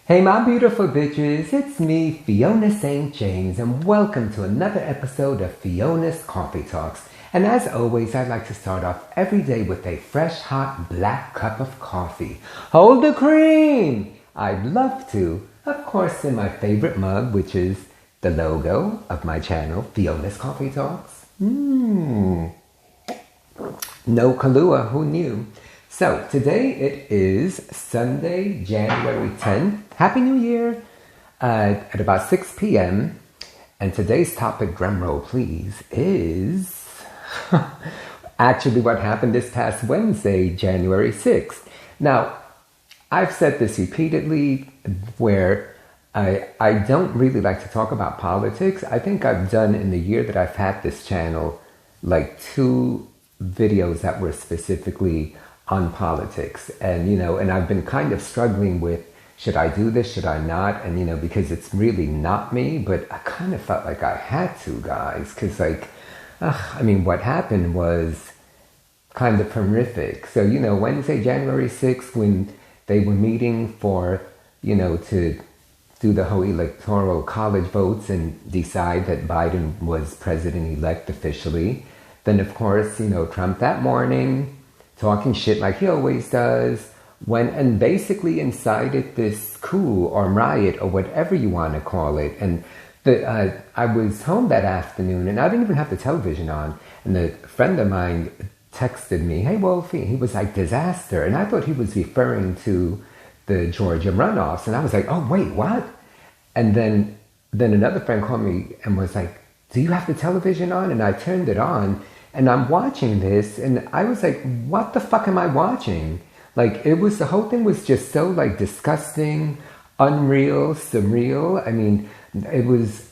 Hey my beautiful bitches, it's me, Fiona St. James, and welcome to another episode of Fiona's Coffee Talks. And as always, I'd like to start off every day with a fresh, hot, black cup of coffee. Hold the cream! I'd love to, of course, in my favorite mug, which is the logo of my channel, Fiona's Coffee Talks. No Kahlua, who knew? So, today it is Sunday, January 10th. Happy New Year! At about 6 p.m. And today's topic, drumroll please, is actually what happened this past Wednesday, January 6th. Now, I've said this repeatedly where I don't really like to talk about politics. I think I've done in the year that I've had this channel like 2 videos that were specifically on politics. And, and I've been kind of struggling with, should I do this? Should I not? And, because it's really not me, but I kind of felt like I had to, guys. Because, what happened was kind of horrific. So, Wednesday, January 6th, when they were meeting for, to do the whole electoral college votes and decide that Biden was president-elect officially, then, of course, Trump that morning, talking shit like he always does, went and basically incited this coup or riot or whatever you want to call it. And I was home that afternoon and I didn't even have the television on. And a friend of mine texted me, "Hey, Wolfie," he was like, "disaster." And I thought he was referring to the Georgia runoffs. And I was like, "Oh, wait, what?" And then another friend called me and was like, "Do you have the television on?" And I turned it on. And I'm watching this, and I was like, what the fuck am I watching? Like, the whole thing was just so, disgusting, unreal, surreal. I mean,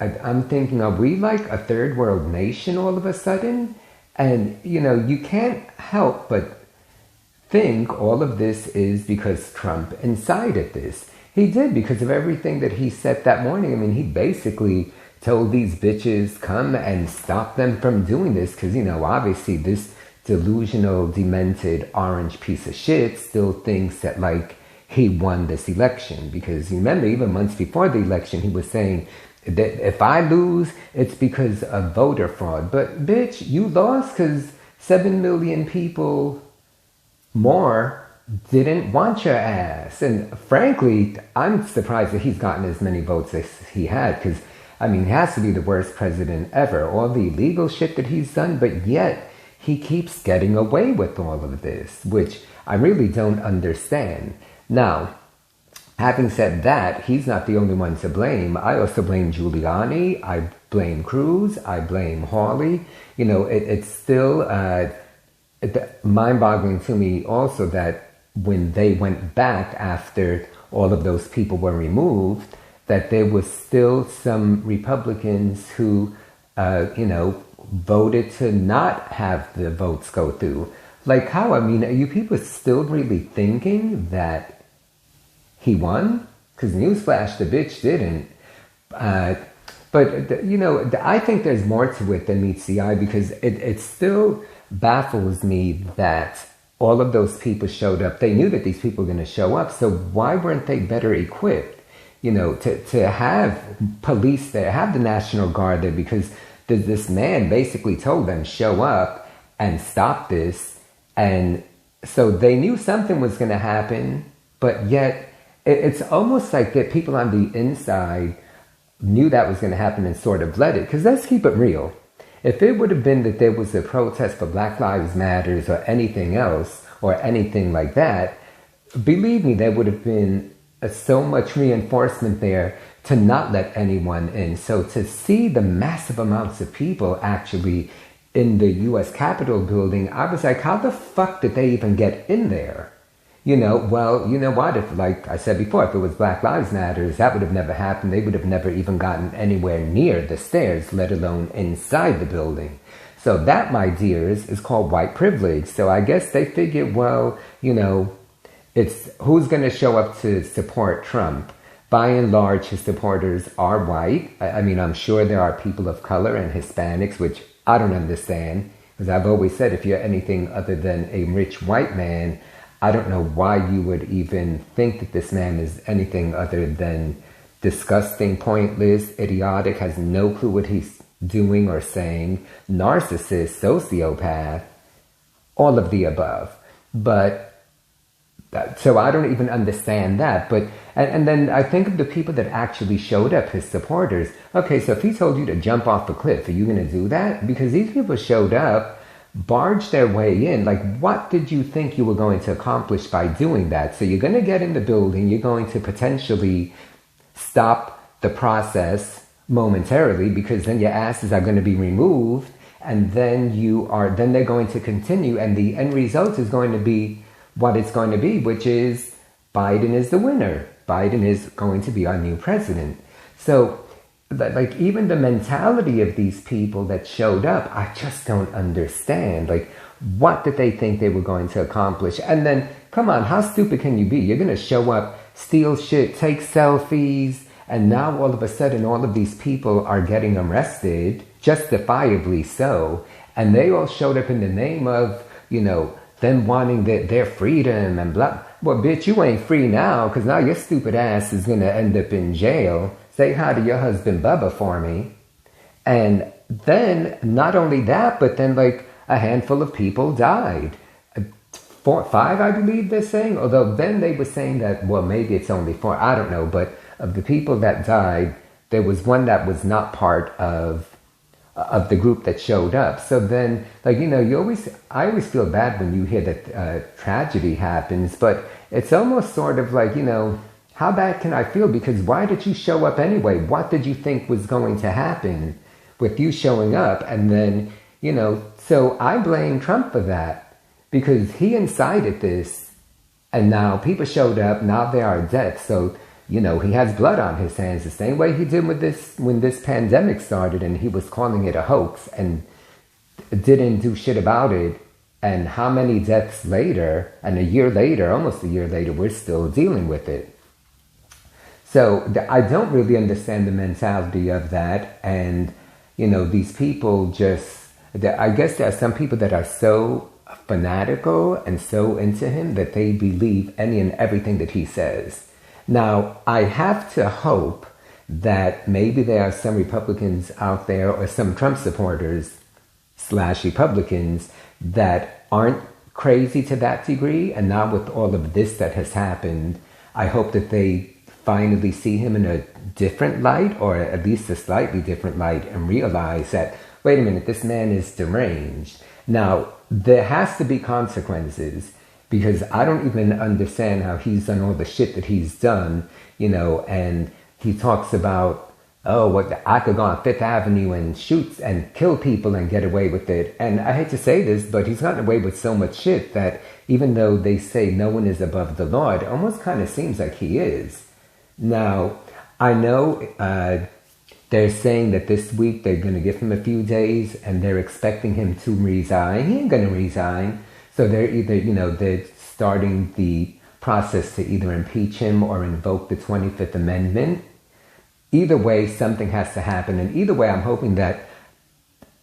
I'm thinking, are we like a third world nation all of a sudden? And, you can't help but think all of this is because Trump incited this. He did, because of everything that he said that morning. I mean, he basically told these bitches come and stop them from doing this because, obviously this delusional, demented, orange piece of shit still thinks that, he won this election. Because, remember, even months before the election, he was saying that if I lose, it's because of voter fraud. But, bitch, you lost because 7 million people more didn't want your ass. And, frankly, I'm surprised that he's gotten as many votes as he had because, he has to be the worst president ever. All the illegal shit that he's done, but yet he keeps getting away with all of this, which I really don't understand. Now, having said that, he's not the only one to blame. I also blame Giuliani. I blame Cruz. I blame Hawley. It's still mind-boggling to me also that when they went back after all of those people were removed, that there was still some Republicans who, voted to not have the votes go through. Like how? Are you people still really thinking that he won? Because newsflash, the bitch didn't. But I think there's more to it than meets the eye because it still baffles me that all of those people showed up. They knew that these people were going to show up, so why weren't they better equipped? To have police there, have the National Guard there, because this man basically told them, show up and stop this. And so they knew something was going to happen, but yet it's almost like that people on the inside knew that was going to happen and sort of let it. Because let's keep it real. If it would have been that there was a protest for Black Lives Matters or anything else, or anything like that, believe me, there would have been so much reinforcement there to not let anyone in. So to see the massive amounts of people actually in the US Capitol building, I was like, how the fuck did they even get in there? Well, you know what? If, like I said before, if it was Black Lives Matters, that would have never happened. They would have never even gotten anywhere near the stairs, let alone inside the building. So that, my dears, is called white privilege. So I guess they figured, well, it's who's going to show up to support Trump. By and large, his supporters are white. I'm sure there are people of color and Hispanics, which I don't understand. Because I've always said, if you're anything other than a rich white man, I don't know why you would even think that this man is anything other than disgusting, pointless, idiotic, has no clue what he's doing or saying, narcissist, sociopath, all of the above. But so I don't even understand that. But and then I think of the people that actually showed up, his supporters. Okay, so if he told you to jump off a cliff, are you going to do that? Because these people showed up, barged their way in. Like, what did you think you were going to accomplish by doing that? So you're going to get in the building, you're going to potentially stop the process momentarily, because then your asses are going to be removed, and then they're going to continue, and the end result is going to be what it's going to be, which is Biden is the winner. Biden is going to be our new president. So, like, even the mentality of these people that showed up, I just don't understand. Like, what did they think they were going to accomplish? And then, come on, how stupid can you be? You're going to show up, steal shit, take selfies, and now all of a sudden all of these people are getting arrested, justifiably so, and they all showed up in the name of, them wanting their freedom and blah. Well, bitch, you ain't free now, because now your stupid ass is going to end up in jail. Say hi to your husband Bubba for me. And then, not only that, but then like a handful of people died. 4, 5, I believe they're saying. Although then they were saying that, well, maybe it's only 4. I don't know. But of the people that died, there was one that was not part of the group that showed up. So then, like, I always feel bad when you hear that tragedy happens, but it's almost sort of like, how bad can I feel? Because why did you show up anyway? What did you think was going to happen with you showing up? And then, so I blame Trump for that, because he incited this, and now people showed up, now there are deaths. So, he has blood on his hands, the same way he did with this when this pandemic started, and he was calling it a hoax and didn't do shit about it. And how many deaths later, and a year later, almost a year later, we're still dealing with it. So I don't really understand the mentality of that. And, these people I guess there are some people that are so fanatical and so into him that they believe any and everything that he says. Now, I have to hope that maybe there are some Republicans out there, or some Trump supporters / Republicans, that aren't crazy to that degree. And now with all of this that has happened, I hope that they finally see him in a different light, or at least a slightly different light, and realize that, wait a minute, this man is deranged. Now, there has to be consequences, because I don't even understand how he's done all the shit that he's done, and he talks about, I could go on Fifth Avenue and shoot and kill people and get away with it. And I hate to say this, but he's gotten away with so much shit that even though they say no one is above the law, it almost kind of seems like he is. Now, I know they're saying that this week they're going to give him a few days, and they're expecting him to resign. He ain't going to resign. So they're either, they're starting the process to either impeach him or invoke the 25th Amendment. Either way, something has to happen. And either way, I'm hoping that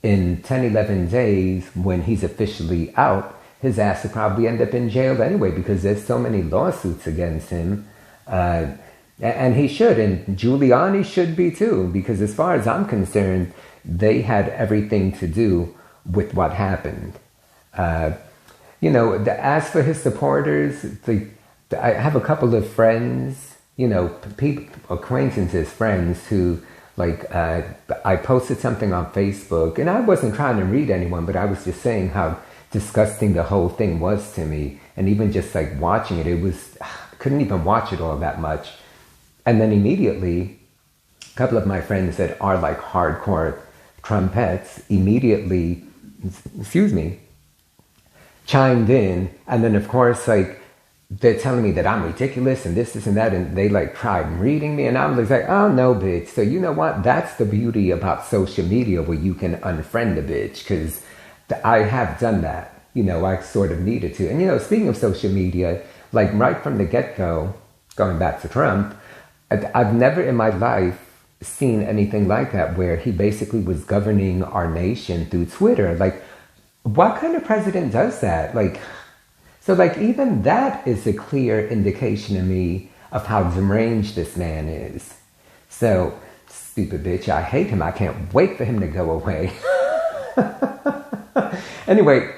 in 10, 11 days, when he's officially out, his ass will probably end up in jail anyway, because there's so many lawsuits against him. And he should, and Giuliani should be too, because as far as I'm concerned, they had everything to do with what happened. As for his supporters, I have a couple of friends, people, acquaintances, friends who, I posted something on Facebook, and I wasn't trying to read anyone, but I was just saying how disgusting the whole thing was to me. And even just watching it, couldn't even watch it all that much. And then immediately, a couple of my friends that are hardcore Trumpettes immediately, chimed in. And then of course, they're telling me that I'm ridiculous and this and that, and they tried reading me, and I'm like, oh no, bitch. So you know what? That's the beauty about social media, where you can unfriend a bitch, because I have done that. I sort of needed to. And speaking of social media, right from the get-go, going back to Trump, I've never in my life seen anything like that, where he basically was governing our nation through Twitter. What kind of president does that? So like even that is a clear indication to me of how deranged this man is. So, stupid bitch, I hate him. I can't wait for him to go away. Anyway,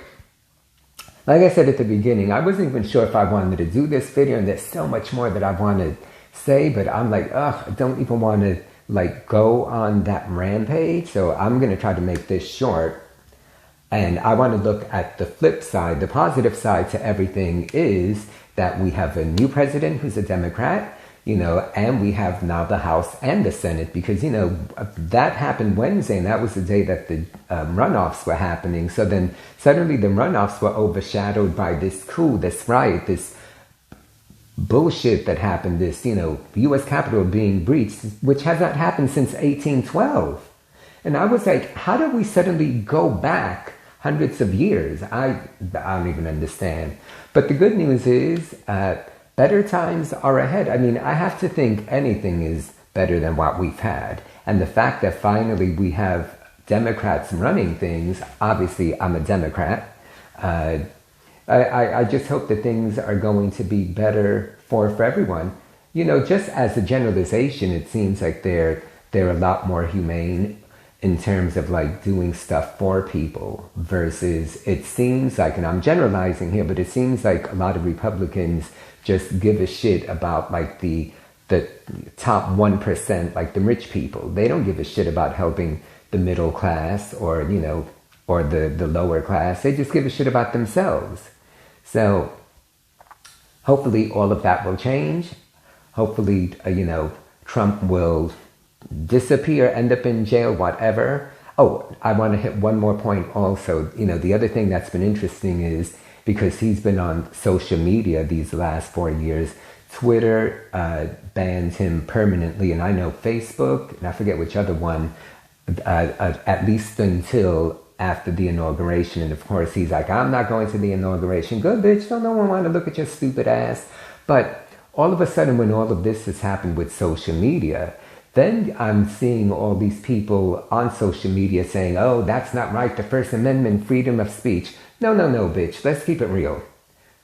like I said at the beginning, I wasn't even sure if I wanted to do this video, and there's so much more that I want to say, but I'm like, ugh, I don't even want to like go on that rampage. So I'm going to try to make this short. And I want to look at the flip side. The positive side to everything is that we have a new president who's a Democrat, you know, and we have now the House and the Senate, because, you know, that happened Wednesday, and that was the day that the runoffs were happening. So then suddenly the runoffs were overshadowed by this coup, this riot, this bullshit that happened, this, you know, US Capitol being breached, which has not happened since 1812. And I was like, how did we suddenly go back hundreds of years? I don't even understand. But the good news is better times are ahead. I mean, I have to think anything is better than what we've had. And the fact that finally we have Democrats running things, obviously I'm a Democrat, I just hope that things are going to be better for everyone. You know, just as a generalization, it seems like they're a lot more humane in terms of like doing stuff for people versus it seems like, and I'm generalizing here, but it seems like a lot of Republicans just give a shit about like the top 1%, like the rich people. They don't give a shit about helping the middle class or, you know, or the lower class. They just give a shit about themselves. So hopefully all of that will change. Hopefully, you know, Trump will disappear, end up in jail, whatever. Oh, I want to hit one more point also. You know, the other thing that's been interesting is because he's been on social media these last 4 years, Twitter banned him permanently, and I know Facebook, and I forget which other one, at least until after the inauguration. And of course, he's like, I'm not going to the inauguration. Good bitch, don't no one want to look at your stupid ass. But all of a sudden, when all of this has happened with social media, then I'm seeing all these people on social media saying, oh, that's not right, the First Amendment, freedom of speech. No, bitch, let's keep it real.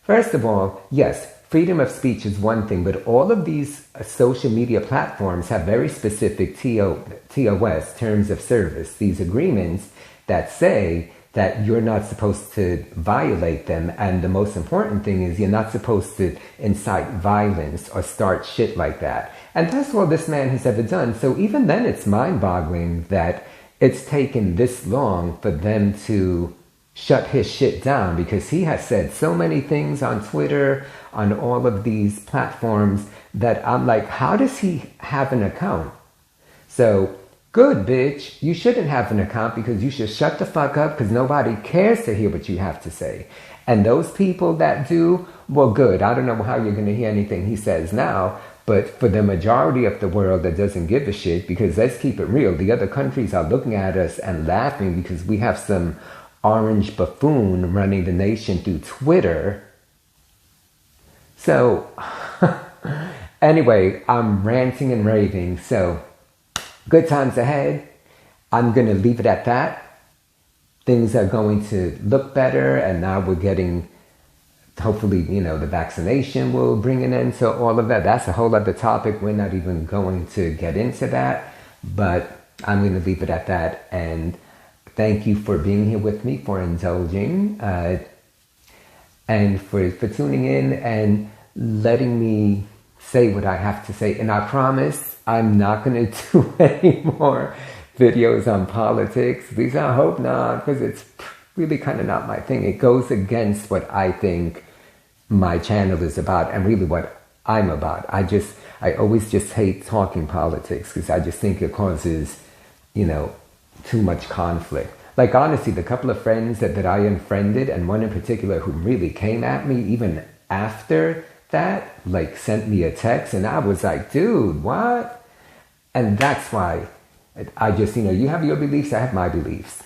First of all, yes, freedom of speech is one thing, but all of these social media platforms have very specific TOS, terms of service, these agreements that say that you're not supposed to violate them. And the most important thing is you're not supposed to incite violence or start shit like that. And that's all this man has ever done. So even then it's mind-boggling that it's taken this long for them to shut his shit down, because he has said so many things on Twitter, on all of these platforms, that I'm like, how does he have an account? So, good bitch, you shouldn't have an account, because you should shut the fuck up, because nobody cares to hear what you have to say. And those people that do, well, good. I don't know how you're going to hear anything he says now, but for the majority of the world that doesn't give a shit, because let's keep it real, the other countries are looking at us and laughing because we have some orange buffoon running the nation through Twitter. So, anyway, I'm ranting and raving. So, good times ahead. I'm going to leave it at that. Things are going to look better, and now we're getting, hopefully, you know, the vaccination will bring an end to all of that. That's a whole other topic. We're not even going to get into that, but I'm going to leave it at that. And thank you for being here with me, for indulging, and for tuning in and letting me say what I have to say. And I promise I'm not going to do any more videos on politics. At least I hope not, because it's really kind of not my thing. It goes against what I think my channel is about and really what I'm about. I always just hate talking politics, because I just think it causes, you know, too much conflict. Like, honestly, the couple of friends that I unfriended, and one in particular who really came at me even after that, like, sent me a text, and I was like, dude, what? And that's why I just, you know, you have your beliefs, I have my beliefs.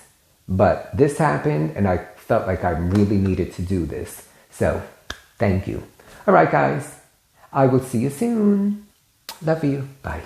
But this happened, and I felt like I really needed to do this. So, thank you. All right, guys. I will see you soon. Love you. Bye.